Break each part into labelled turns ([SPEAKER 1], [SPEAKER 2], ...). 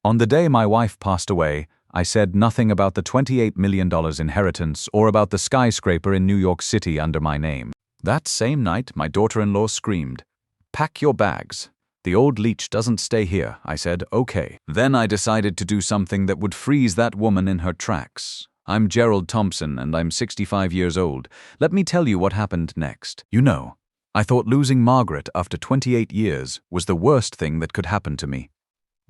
[SPEAKER 1] On the day my wife passed away, I said nothing about the $28 million inheritance or about the skyscraper in New York City under my name. That same night, my daughter-in-law screamed, "Pack your bags. The old leech doesn't stay here." I said, "Okay." Then I decided to do something that would freeze that woman in her tracks. I'm Gerald Thompson and I'm 65 years old. Let me tell you what happened next. I thought losing Margaret after 28 years was the worst thing that could happen to me.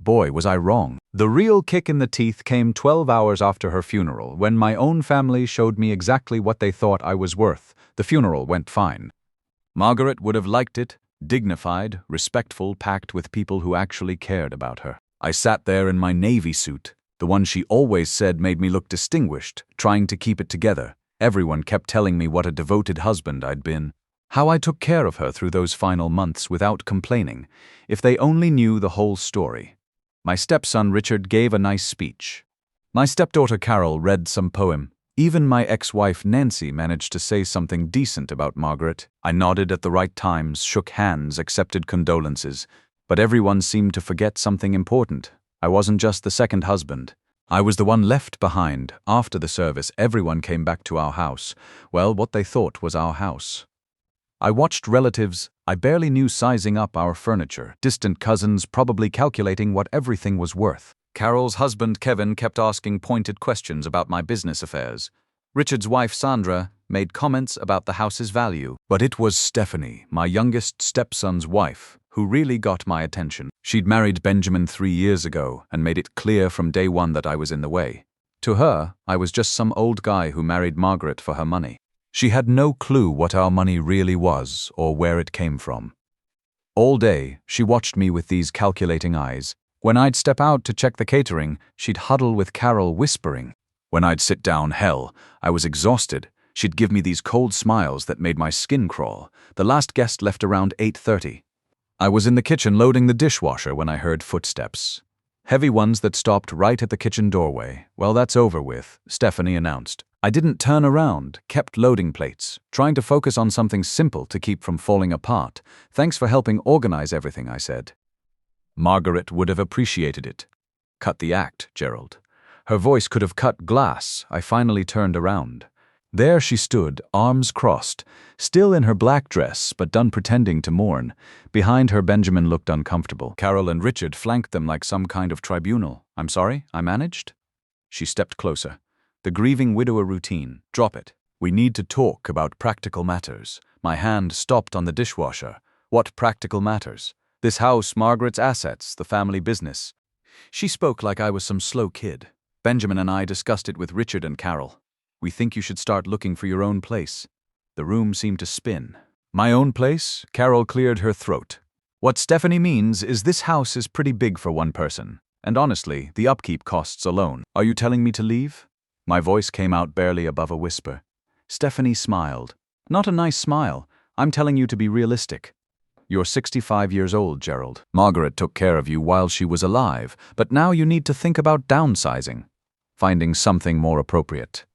[SPEAKER 1] Boy, was I wrong. The real kick in the teeth came 12 hours after her funeral, when my own family showed me exactly what they thought I was worth. The funeral went fine. Margaret would have liked it, dignified, respectful, packed with people who actually cared about her. I sat there in my Navy suit, the one she always said made me look distinguished, trying to keep it together. Everyone kept telling me what a devoted husband I'd been, how I took care of her through those final months without complaining. If they only knew the whole story. My stepson Richard gave a nice speech. My stepdaughter Carol read some poem. Even my ex-wife Nancy managed to say something decent about Margaret. I nodded at the right times, shook hands, accepted condolences. But everyone seemed to forget something important. I wasn't just the second husband. I was the one left behind. After the service, everyone came back to our house. Well, what they thought was our house. I watched relatives I barely knew sizing up our furniture, distant cousins probably calculating what everything was worth. Carol's husband Kevin kept asking pointed questions about my business affairs. Richard's wife Sandra made comments about the house's value. But it was Stephanie, my youngest stepson's wife, who really got my attention. She'd married Benjamin 3 years ago and made it clear from day one that I was in the way. To her, I was just some old guy who married Margaret for her money. She had no clue what our money really was or where it came from. All day, she watched me with these calculating eyes. When I'd step out to check the catering, she'd huddle with Carol whispering. When I'd sit down, hell, I was exhausted. She'd give me these cold smiles that made my skin crawl. The last guest left around 8:30. I was in the kitchen loading the dishwasher when I heard footsteps. Heavy ones that stopped right at the kitchen doorway. "Well, that's over with," Stephanie announced. I didn't turn around, kept loading plates, trying to focus on something simple to keep from falling apart. "Thanks for helping organize everything," I said. Margaret would have appreciated it. "Cut the act, Gerald." Her voice could have cut glass. I finally turned around. There she stood, arms crossed, still in her black dress, but done pretending to mourn. Behind her, Benjamin looked uncomfortable. Carol and Richard flanked them like some kind of tribunal. "I'm sorry, I managed?" She stepped closer. The grieving widower routine. "Drop it. We need to talk about practical matters." My hand stopped on the dishwasher. "What practical matters?" "This house, Margaret's assets, the family business." She spoke like I was some slow kid. "Benjamin and I discussed it with Richard and Carol. We think you should start looking for your own place." The room seemed to spin. "My own place?" Carol cleared her throat. "What Stephanie means is this house is pretty big for one person. And honestly, the upkeep costs alone. Are you telling me to leave?" My voice came out barely above a whisper. Stephanie smiled. "Not a nice smile. I'm telling you to be realistic. You're 65 years old, Gerald. Margaret took care of you while she was alive, but now you need to think about downsizing. Finding something more appropriate.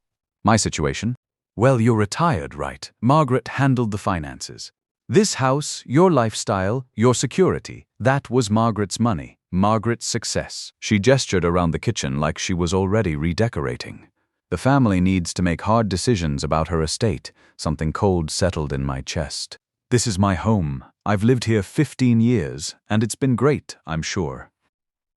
[SPEAKER 1] My situation? Well, you're retired, right? Margaret handled the finances. This house, your lifestyle, your security, that was Margaret's money, Margaret's success." She gestured around the kitchen like she was already redecorating. "The family needs to make hard decisions about her estate." Something cold settled in my chest. "This is my home. I've lived here 15 years, and it's been great, I'm sure."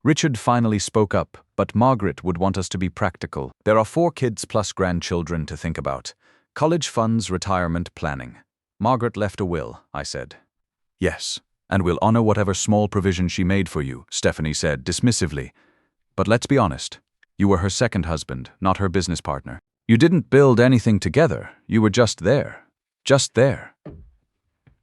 [SPEAKER 1] Richard finally spoke up, but Margaret would want us to be practical. "There are 4 kids plus grandchildren to think about. College funds, retirement, planning. Margaret left a will," I said. "Yes, and we'll honor whatever small provision she made for you," Stephanie said dismissively. "But let's be honest. You were her second husband, not her business partner. You didn't build anything together. You were just there. Just there."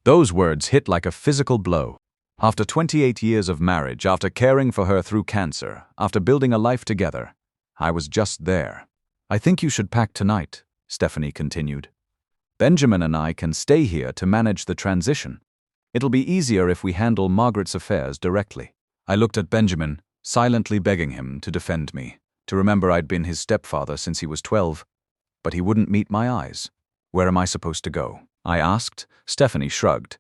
[SPEAKER 1] Those words hit like a physical blow. After 28 years of marriage, after caring for her through cancer, after building a life together, I was just there. "I think you should pack tonight," Stephanie continued. "Benjamin and I can stay here to manage the transition. It'll be easier if we handle Margaret's affairs directly." I looked at Benjamin, silently begging him to defend me, to remember I'd been his stepfather since he was 12. But he wouldn't meet my eyes. "Where am I supposed to go?" I asked. Stephanie shrugged.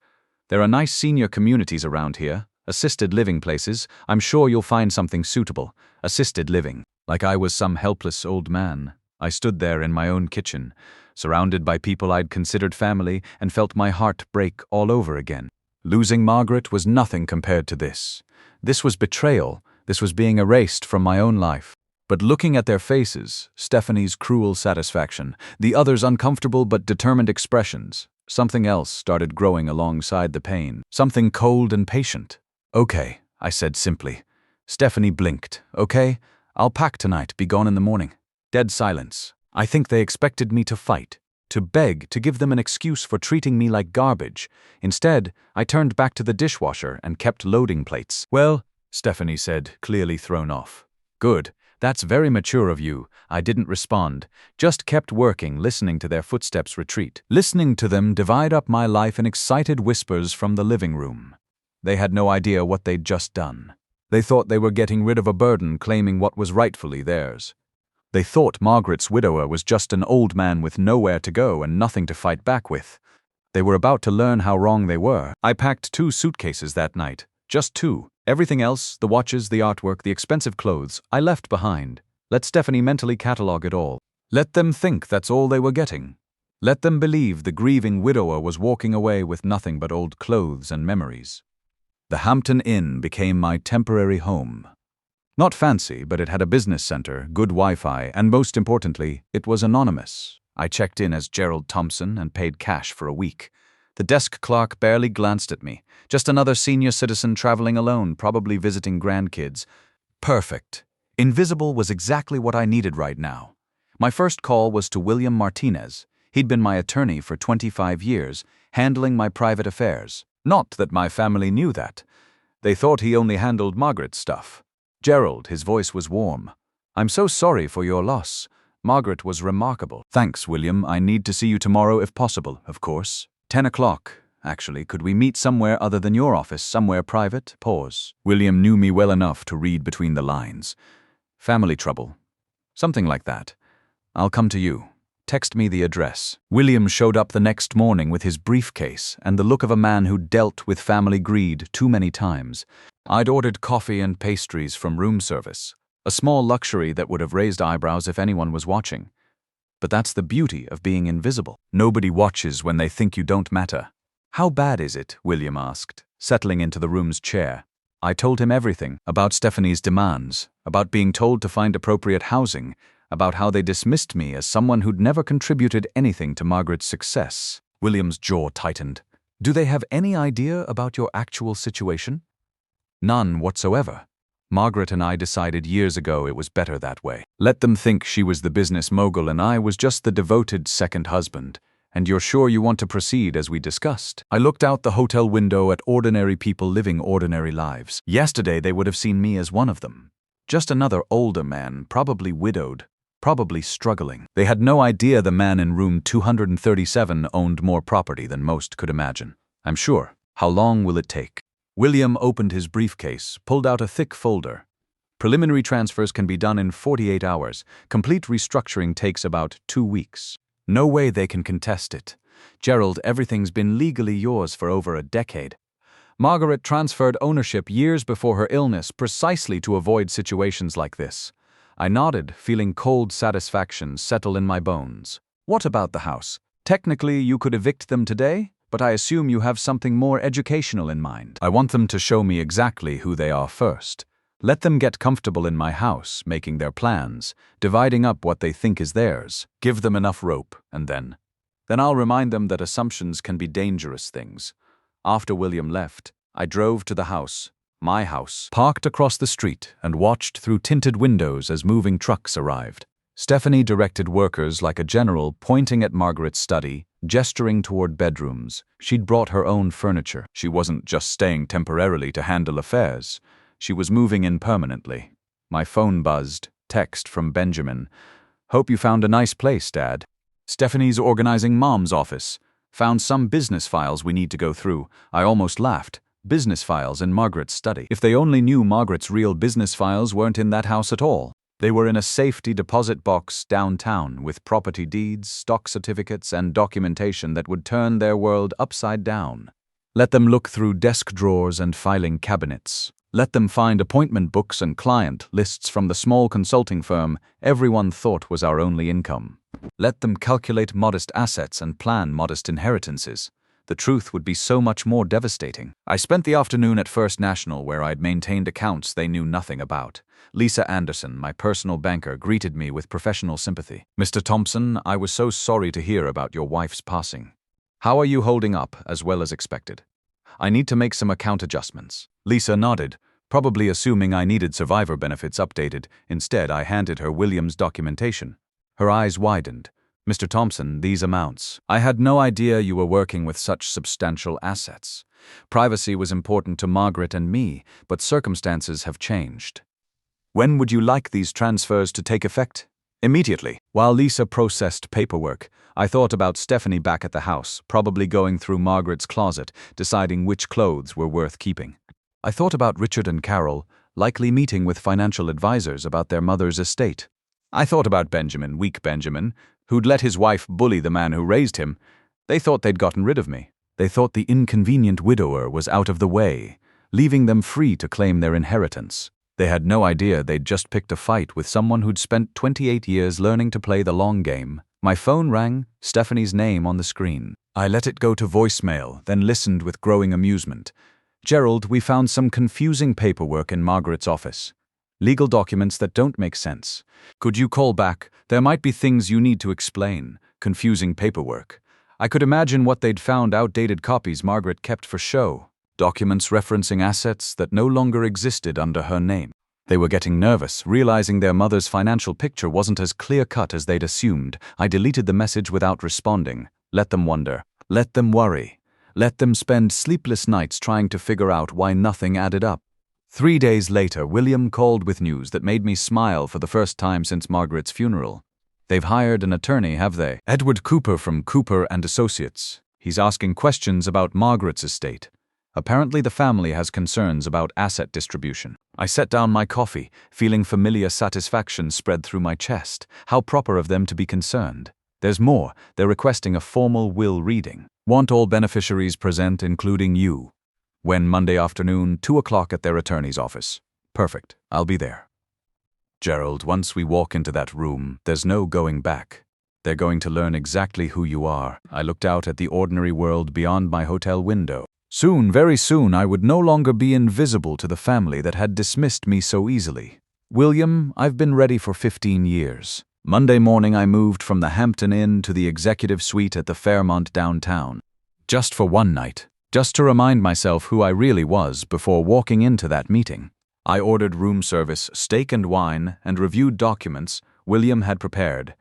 [SPEAKER 1] "There are nice senior communities around here. Assisted living places. I'm sure you'll find something suitable. Assisted living. Like I was some helpless old man. I stood there in my own kitchen, surrounded by people I'd considered family, and felt my heart break all over again. Losing Margaret was nothing compared to this. This was betrayal. This was being erased from my own life. But looking at their faces, Stephanie's cruel satisfaction, the others' uncomfortable but determined expressions, something else started growing alongside the pain, something cold and patient. "Okay," I said simply. Stephanie blinked. "Okay, I'll pack tonight, be gone in the morning." Dead silence. I think they expected me to fight, to beg, to give them an excuse for treating me like garbage. Instead, I turned back to the dishwasher and kept loading plates. "Well," Stephanie said, clearly thrown off. "Good. That's very mature of you." I didn't respond, just kept working, listening to their footsteps retreat, listening to them divide up my life in excited whispers from the living room. They had no idea what they'd just done. They thought they were getting rid of a burden, claiming what was rightfully theirs. They thought Margaret's widower was just an old man with nowhere to go and nothing to fight back with. They were about to learn how wrong they were. I packed 2 suitcases that night. Just 2. Everything else, the watches, the artwork, the expensive clothes, I left behind. Let Stephanie mentally catalog it all. Let them think that's all they were getting. Let them believe the grieving widower was walking away with nothing but old clothes and memories. The Hampton Inn became my temporary home. Not fancy, but it had a business center, good Wi-Fi, and most importantly, it was anonymous. I checked in as Gerald Thompson and paid cash for a week. The desk clerk barely glanced at me. Just another senior citizen traveling alone, probably visiting grandkids. Perfect. Invisible was exactly what I needed right now. My first call was to William Martinez. He'd been my attorney for 25 years, handling my private affairs. Not that my family knew that. They thought he only handled Margaret's stuff. "Gerald," his voice was warm. "I'm so sorry for your loss. Margaret was remarkable." "Thanks, William. I need to see you tomorrow if possible, of course. 10 o'clock. Actually, could we meet somewhere other than your office, somewhere private?" Pause. William knew me well enough to read between the lines. "Family trouble. Something like that. I'll come to you. Text me the address." William showed up the next morning with his briefcase and the look of a man who dealt with family greed too many times. I'd ordered coffee and pastries from room service, a small luxury that would have raised eyebrows if anyone was watching. But that's the beauty of being invisible. Nobody watches when they think you don't matter. "How bad is it?" William asked, settling into the room's chair. I told him everything about Stephanie's demands, about being told to find appropriate housing, about how they dismissed me as someone who'd never contributed anything to Margaret's success. William's jaw tightened. "Do they have any idea about your actual situation?" "None whatsoever. Margaret and I decided years ago it was better that way. Let them think she was the business mogul and I was just the devoted second husband. And you're sure you want to proceed as we discussed?" I looked out the hotel window at ordinary people living ordinary lives. Yesterday they would have seen me as one of them. Just another older man, probably widowed, probably struggling. They had no idea the man in room 237 owned more property than most could imagine. I'm sure. How long will it take? William opened his briefcase, pulled out a thick folder. Preliminary transfers can be done in 48 hours. Complete restructuring takes about 2 weeks. No way they can contest it. "Gerald, everything's been legally yours for over a decade. Margaret transferred ownership years before her illness precisely to avoid situations like this." I nodded, feeling cold satisfaction settle in my bones. "What about the house? Technically, you could evict them today, but I assume you have something more educational in mind." "I want them to show me exactly who they are first. Let them get comfortable in my house, making their plans, dividing up what they think is theirs. Give them enough rope, and then I'll remind them that assumptions can be dangerous things." After William left, I drove to the house, my house, parked across the street, and watched through tinted windows as moving trucks arrived. Stephanie directed workers like a general, pointing at Margaret's study, gesturing toward bedrooms. She'd brought her own furniture. She wasn't just staying temporarily to handle affairs. She was moving in permanently. My phone buzzed. Text from Benjamin. "Hope you found a nice place, Dad. Stephanie's organizing Mom's office. Found some business files we need to go through." I almost laughed. Business files in Margaret's study. If they only knew Margaret's real business files weren't in that house at all. They were in a safety deposit box downtown with property deeds, stock certificates, and documentation that would turn their world upside down. Let them look through desk drawers and filing cabinets. Let them find appointment books and client lists from the small consulting firm everyone thought was our only income. Let them calculate modest assets and plan modest inheritances. The truth would be so much more devastating. I spent the afternoon at First National where I'd maintained accounts they knew nothing about. Lisa Anderson, my personal banker, greeted me with professional sympathy. "Mr. Thompson, I was so sorry to hear about your wife's passing. How are you holding up, as well as expected? I need to make some account adjustments." Lisa nodded, probably assuming I needed survivor benefits updated. Instead, I handed her William's documentation. Her eyes widened. "Mr. Thompson, these amounts. I had no idea you were working with such substantial assets. Privacy was important to Margaret and me, but circumstances have changed. When would you like these transfers to take effect?" "Immediately." While Lisa processed paperwork, I thought about Stephanie back at the house, probably going through Margaret's closet, deciding which clothes were worth keeping. I thought about Richard and Carol, likely meeting with financial advisors about their mother's estate. I thought about Benjamin, weak Benjamin, who'd let his wife bully the man who raised him. They thought they'd gotten rid of me. They thought the inconvenient widower was out of the way, leaving them free to claim their inheritance. They had no idea they'd just picked a fight with someone who'd spent 28 years learning to play the long game. My phone rang, Stephanie's name on the screen. I let it go to voicemail, then listened with growing amusement. "Gerald, we found some confusing paperwork in Margaret's office. Legal documents that don't make sense. Could you call back? There might be things you need to explain. Confusing paperwork." I could imagine what they'd found: outdated copies Margaret kept for show. Documents referencing assets that no longer existed under her name. They were getting nervous, realizing their mother's financial picture wasn't as clear-cut as they'd assumed. I deleted the message without responding. Let them wonder. Let them worry. Let them spend sleepless nights trying to figure out why nothing added up. 3 days later, William called with news that made me smile for the first time since Margaret's funeral. "They've hired an attorney, have they? Edward Cooper from Cooper and Associates. He's asking questions about Margaret's estate. Apparently the family has concerns about asset distribution." I set down my coffee, feeling familiar satisfaction spread through my chest. How proper of them to be concerned. There's more. They're requesting a formal will reading. "Want all beneficiaries present, including you. When Monday afternoon, 2 o'clock at their attorney's office." "Perfect. I'll be there." Gerald, once we walk into that room, there's no going back. They're going to learn exactly who you are. I looked out at the ordinary world beyond my hotel window. Soon, very soon, I would no longer be invisible to the family that had dismissed me so easily. "William, I've been ready for 15 years. Monday morning I moved from the Hampton Inn to the executive suite at the Fairmont downtown. Just for one night. Just to remind myself who I really was before walking into that meeting. I ordered room service, steak and wine, and reviewed documents William had prepared.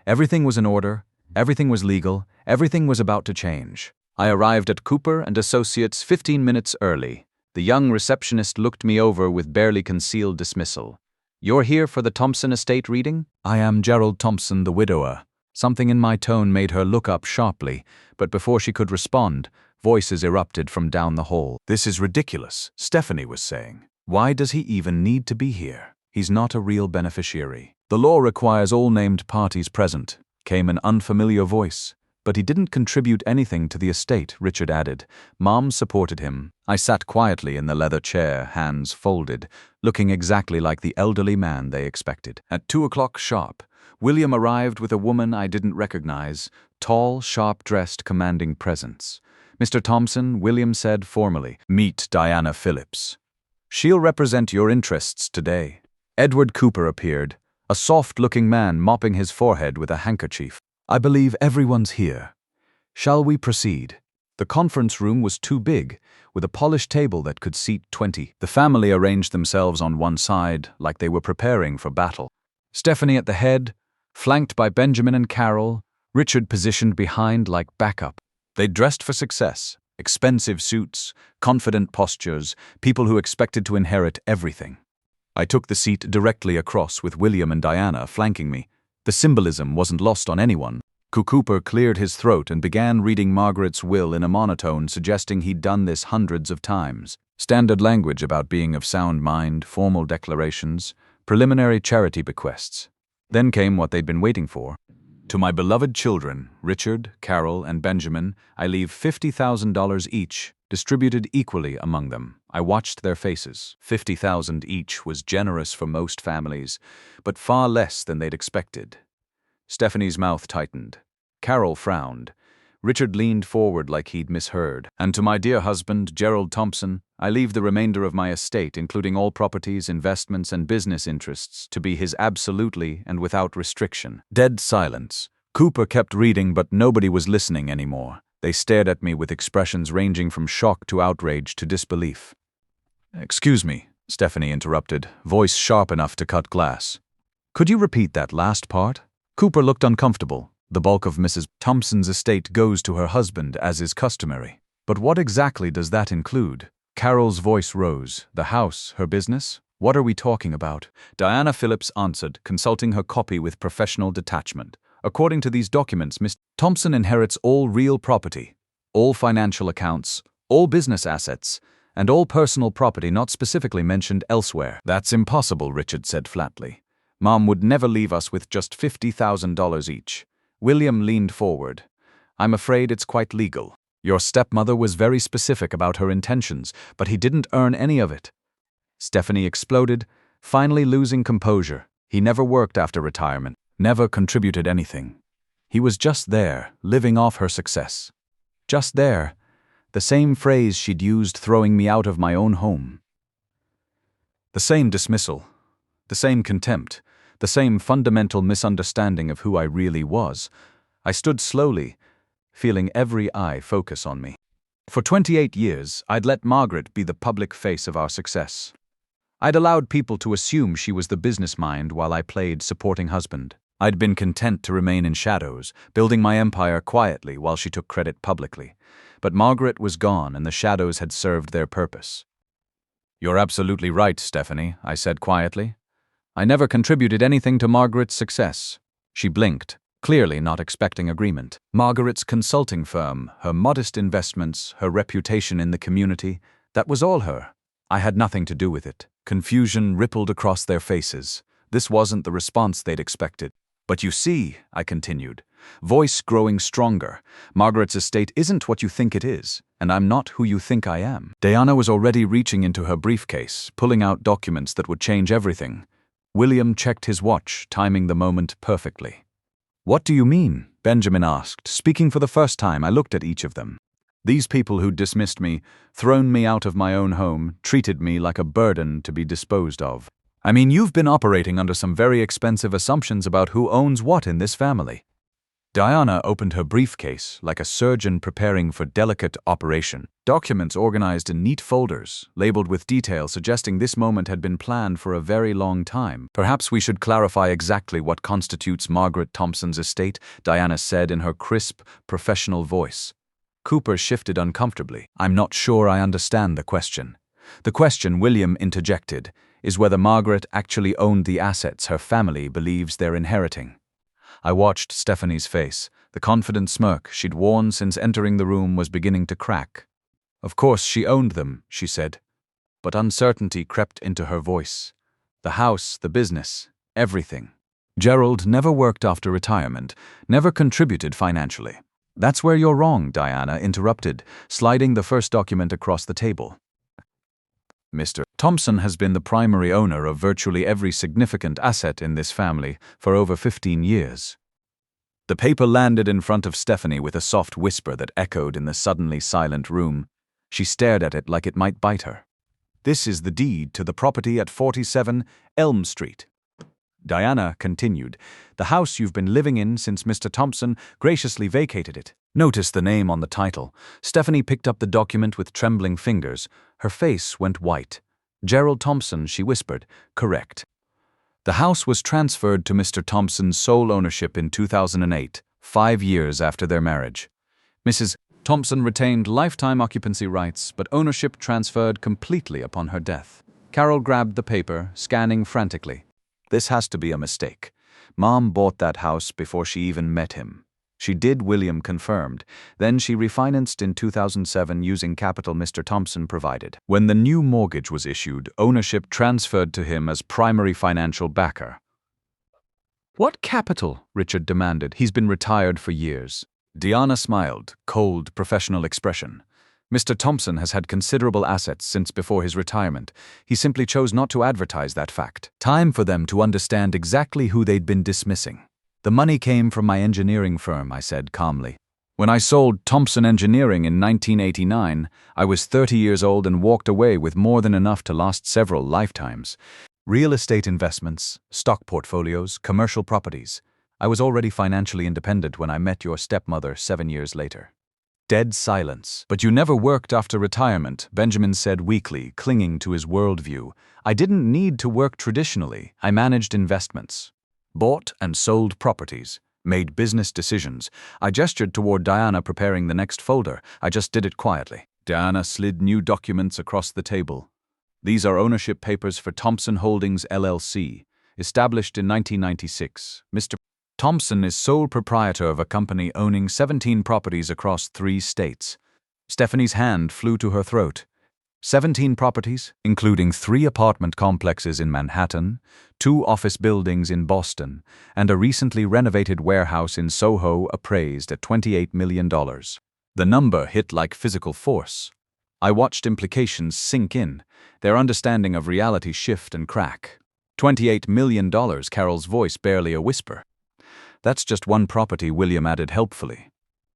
[SPEAKER 1] Everything was in order, everything was legal, everything was about to change. I arrived at Cooper and Associates 15 minutes early. The young receptionist looked me over with barely concealed dismissal. "You're here for the Thompson estate reading?" "I am Gerald Thompson, the widower." Something in my tone made her look up sharply, but before she could respond, voices erupted from down the hall. "This is ridiculous," Stephanie was saying. "Why does he even need to be here? He's not a real beneficiary." "The law requires all named parties present," came an unfamiliar voice. "But he didn't contribute anything to the estate," Richard added. Mom supported him. I sat quietly in the leather chair, hands folded, looking exactly like the elderly man they expected. At 2 o'clock sharp, William arrived with a woman I didn't recognize, tall, sharp-dressed, commanding presence. "Mr. Thompson," William said formally, "meet Diana Phillips. She'll represent your interests today." Edward Cooper appeared, a soft-looking man mopping his forehead with a handkerchief. "I believe everyone's here. Shall we proceed?" The conference room was too big, with a polished table that could seat 20. The family arranged themselves on one side, like they were preparing for battle. Stephanie at the head, flanked by Benjamin and Carol, Richard positioned behind like backup. They dressed for success. Expensive suits, confident postures, people who expected to inherit everything. I took the seat directly across with William and Diana flanking me. The symbolism wasn't lost on anyone. Cooper cleared his throat and began reading Margaret's will in a monotone, suggesting he'd done this hundreds of times. Standard language about being of sound mind, formal declarations, preliminary charity bequests. Then came what they'd been waiting for. To my beloved children, Richard, Carol, and Benjamin, I leave $50,000 each, distributed equally among them. I watched their faces. $50,000 each was generous for most families, but far less than they'd expected. Stephanie's mouth tightened. Carol frowned. Richard leaned forward like he'd misheard. And to my dear husband, Gerald Thompson, I leave the remainder of my estate, including all properties, investments, and business interests, to be his absolutely and without restriction. Dead silence. Cooper kept reading, but nobody was listening anymore. They stared at me with expressions ranging from shock to outrage to disbelief. "Excuse me," Stephanie interrupted, voice sharp enough to cut glass. "Could you repeat that last part?" Cooper looked uncomfortable. The bulk of Mrs. Thompson's estate goes to her husband, as is customary. But what exactly does that include? Carol's voice rose. The house, her business? What are we talking about? Diana Phillips answered, consulting her copy with professional detachment. According to these documents, Miss Thompson inherits all real property, all financial accounts, all business assets, and all personal property not specifically mentioned elsewhere. That's impossible, Richard said flatly. Mom would never leave us with just $50,000 each. William leaned forward. I'm afraid it's quite legal. Your stepmother was very specific about her intentions, but he didn't earn any of it. Stephanie exploded, finally losing composure. He never worked after retirement, never contributed anything. He was just there, living off her success. Just there, the same phrase she'd used throwing me out of my own home. The same dismissal, the same contempt, the same fundamental misunderstanding of who I really was. I stood slowly, feeling every eye focus on me. For 28 years, I'd let Margaret be the public face of our success. I'd allowed people to assume she was the business mind while I played supporting husband. I'd been content to remain in shadows, building my empire quietly while she took credit publicly. But Margaret was gone and the shadows had served their purpose. You're absolutely right, Stephanie, I said quietly. I never contributed anything to Margaret's success. She blinked, clearly not expecting agreement. Margaret's consulting firm, her modest investments, her reputation in the community, that was all her. I had nothing to do with it. Confusion rippled across their faces. This wasn't the response they'd expected. But you see, I continued, voice growing stronger, Margaret's estate isn't what you think it is, and I'm not who you think I am. Diana was already reaching into her briefcase, pulling out documents that would change everything. William checked his watch, timing the moment perfectly. What do you mean? Benjamin asked. Speaking for the first time, I looked at each of them. These people who'd dismissed me, thrown me out of my own home, treated me like a burden to be disposed of. I mean, you've been operating under some very expensive assumptions about who owns what in this family. Diana opened her briefcase like a surgeon preparing for delicate operation. Documents organized in neat folders, labeled with detail suggesting this moment had been planned for a very long time. Perhaps we should clarify exactly what constitutes Margaret Thompson's estate, Diana said in her crisp, professional voice. Cooper shifted uncomfortably. I'm not sure I understand the question. The question, William interjected, is whether Margaret actually owned the assets her family believes they're inheriting. I watched Stephanie's face. The confident smirk she'd worn since entering the room was beginning to crack. Of course she owned them, she said. But uncertainty crept into her voice. The house, the business, everything. Gerald never worked after retirement, never contributed financially. That's where you're wrong, Diana interrupted, sliding the first document across the table. Mr. Thompson has been the primary owner of virtually every significant asset in this family for over 15 years. The paper landed in front of Stephanie with a soft whisper that echoed in the suddenly silent room. She stared at it like it might bite her. This is the deed to the property at 47 Elm Street. Diana continued, the house you've been living in since Mr. Thompson graciously vacated it. Notice the name on the title. Stephanie picked up the document with trembling fingers. Her face went white. Gerald Thompson, she whispered. Correct. The house was transferred to Mr. Thompson's sole ownership in 2008, 5 years after their marriage. Mrs. Thompson retained lifetime occupancy rights, but ownership transferred completely upon her death. Carol grabbed the paper, scanning frantically. This has to be a mistake. Mom bought that house before she even met him. She did, William confirmed. Then she refinanced in 2007 using capital Mr. Thompson provided. When the new mortgage was issued, ownership transferred to him as primary financial backer. What capital? Richard demanded. He's been retired for years. Diana smiled, cold, professional expression. Mr. Thompson has had considerable assets since before his retirement. He simply chose not to advertise that fact. Time for them to understand exactly who they'd been dismissing. The money came from my engineering firm, I said calmly. When I sold Thompson Engineering in 1989, I was 30 years old and walked away with more than enough to last several lifetimes. Real estate investments, stock portfolios, commercial properties. I was already financially independent when I met your stepmother 7 years later. Dead silence. But you never worked after retirement, Benjamin said weakly, clinging to his worldview. I didn't need to work traditionally. I managed investments, bought and sold properties, made business decisions. I gestured toward Diana preparing the next folder. I just did it quietly. Diana slid new documents across the table. These are ownership papers for Thompson Holdings LLC, established in 1996. Mr. Thompson is sole proprietor of a company owning 17 properties across 3 states. Stephanie's hand flew to her throat. 17 properties, including 3 apartment complexes in Manhattan, 2 office buildings in Boston, and a recently renovated warehouse in Soho appraised at $28 million. The number hit like physical force. I watched implications sink in, their understanding of reality shift and crack. $28 million, Carol's voice barely a whisper. That's just one property, William added helpfully.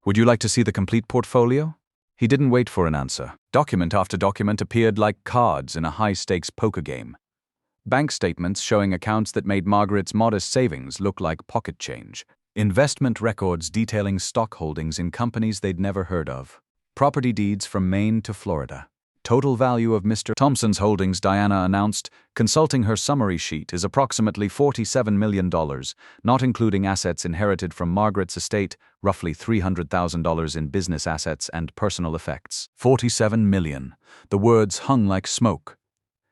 [SPEAKER 1] Would you like to see the complete portfolio? He didn't wait for an answer. Document after document appeared like cards in a high-stakes poker game. Bank statements showing accounts that made Margaret's modest savings look like pocket change. Investment records detailing stock holdings in companies they'd never heard of. Property deeds from Maine to Florida. Total value of Mr. Thompson's holdings, Diana announced, consulting her summary sheet, is approximately $47 million, not including assets inherited from Margaret's estate, roughly $300,000 in business assets and personal effects. $47 million. The words hung like smoke.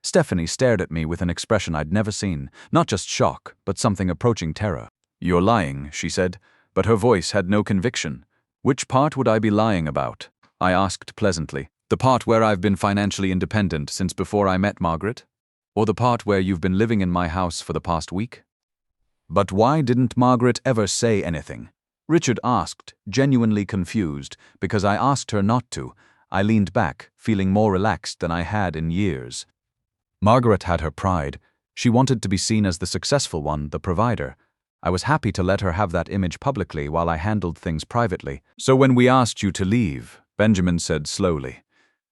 [SPEAKER 1] Stephanie stared at me with an expression I'd never seen, not just shock, but something approaching terror. You're lying, she said, but her voice had no conviction. Which part would I be lying about? I asked pleasantly. The part where I've been financially independent since before I met Margaret? Or the part where you've been living in my house for the past week? But why didn't Margaret ever say anything? Richard asked, genuinely confused, because I asked her not to. I leaned back, feeling more relaxed than I had in years. Margaret had her pride. She wanted to be seen as the successful one, the provider. I was happy to let her have that image publicly while I handled things privately. So when we asked you to leave, Benjamin said slowly,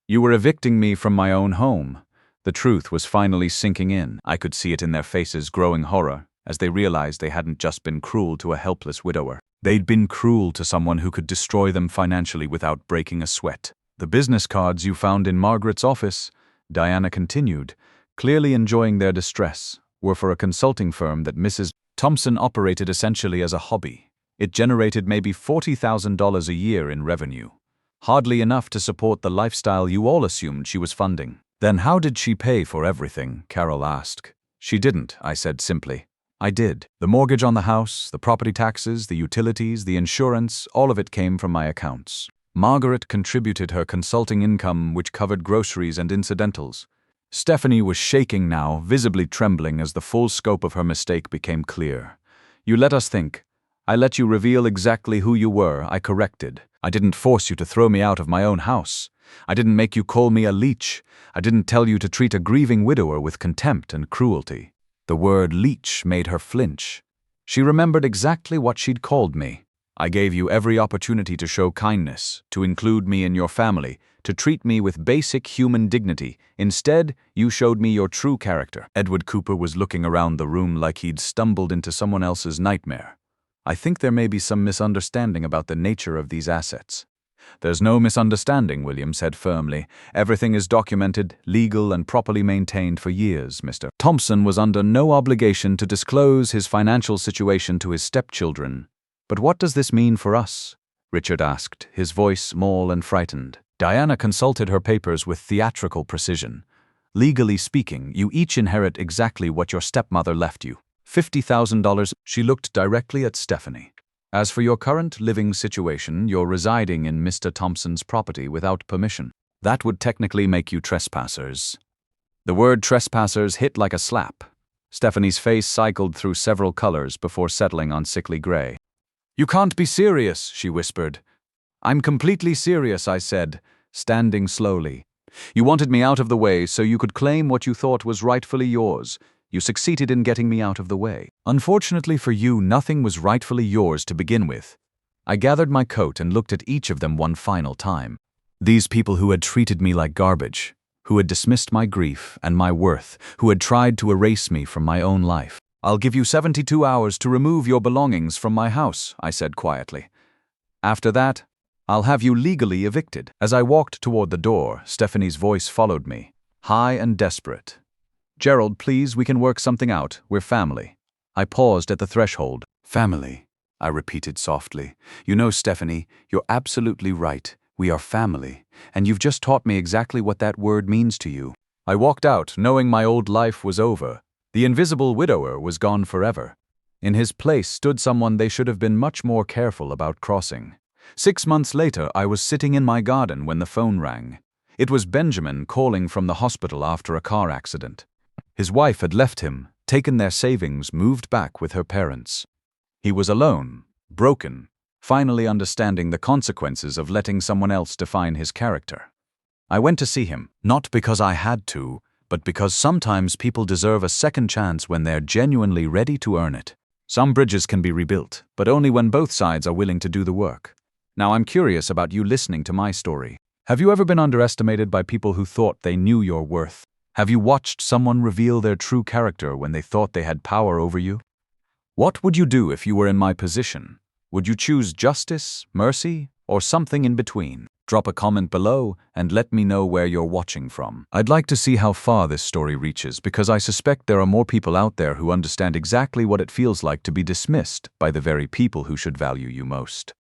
[SPEAKER 1] you were evicting me from my own home. The truth was finally sinking in. I could see it in their faces, growing horror, as they realized they hadn't just been cruel to a helpless widower. They'd been cruel to someone who could destroy them financially without breaking a sweat. The business cards you found in Margaret's office, Diana continued, clearly enjoying their distress, were for a consulting firm that Mrs. Thompson operated essentially as a hobby. It generated maybe $40,000 a year in revenue. Hardly enough to support the lifestyle you all assumed she was funding. Then how did she pay for everything? Carol asked. She didn't, I said simply. I did. The mortgage on the house, the property taxes, the utilities, the insurance, all of it came from my accounts. Margaret contributed her consulting income, which covered groceries and incidentals. Stephanie was shaking now, visibly trembling as the full scope of her mistake became clear. You let us think. I let you reveal exactly who you were, I corrected. I didn't force you to throw me out of my own house. I didn't make you call me a leech. I didn't tell you to treat a grieving widower with contempt and cruelty. The word leech made her flinch. She remembered exactly what she'd called me. I gave you every opportunity to show kindness, to include me in your family, to treat me with basic human dignity. Instead, you showed me your true character. Edward Cooper was looking around the room like he'd stumbled into someone else's nightmare. I think there may be some misunderstanding about the nature of these assets. There's no misunderstanding, William said firmly. Everything is documented, legal, and properly maintained for years, Mr. Thompson was under no obligation to disclose his financial situation to his stepchildren. But what does this mean for us? Richard asked, his voice small and frightened. Diana consulted her papers with theatrical precision. Legally speaking, you each inherit exactly what your stepmother left you. $50,000. She looked directly at Stephanie. As for your current living situation, you're residing in Mr. Thompson's property without permission. That would technically make you trespassers. The word trespassers hit like a slap. Stephanie's face cycled through several colors before settling on sickly gray. "You can't be serious," she whispered. "I'm completely serious," I said, standing slowly. "You wanted me out of the way so you could claim what you thought was rightfully yours. You succeeded in getting me out of the way. Unfortunately for you, nothing was rightfully yours to begin with." I gathered my coat and looked at each of them one final time. These people who had treated me like garbage, who had dismissed my grief and my worth, who had tried to erase me from my own life. "I'll give you 72 hours to remove your belongings from my house," I said quietly. "After that, I'll have you legally evicted." As I walked toward the door, Stephanie's voice followed me, high and desperate. "Gerald, please, we can work something out. We're family." I paused at the threshold. "Family," I repeated softly. "You know, Stephanie, you're absolutely right. We are family, and you've just taught me exactly what that word means to you." I walked out, knowing my old life was over. The invisible widower was gone forever. In his place stood someone they should have been much more careful about crossing. 6 months later, I was sitting in my garden when the phone rang. It was Benjamin calling from the hospital after a car accident. His wife had left him, taken their savings, moved back with her parents. He was alone, broken, finally understanding the consequences of letting someone else define his character. I went to see him, not because I had to, but because sometimes people deserve a second chance when they're genuinely ready to earn it. Some bridges can be rebuilt, but only when both sides are willing to do the work. Now I'm curious about you listening to my story. Have you ever been underestimated by people who thought they knew your worth? Have you watched someone reveal their true character when they thought they had power over you? What would you do if you were in my position? Would you choose justice, mercy, or something in between? Drop a comment below and let me know where you're watching from. I'd like to see how far this story reaches, because I suspect there are more people out there who understand exactly what it feels like to be dismissed by the very people who should value you most.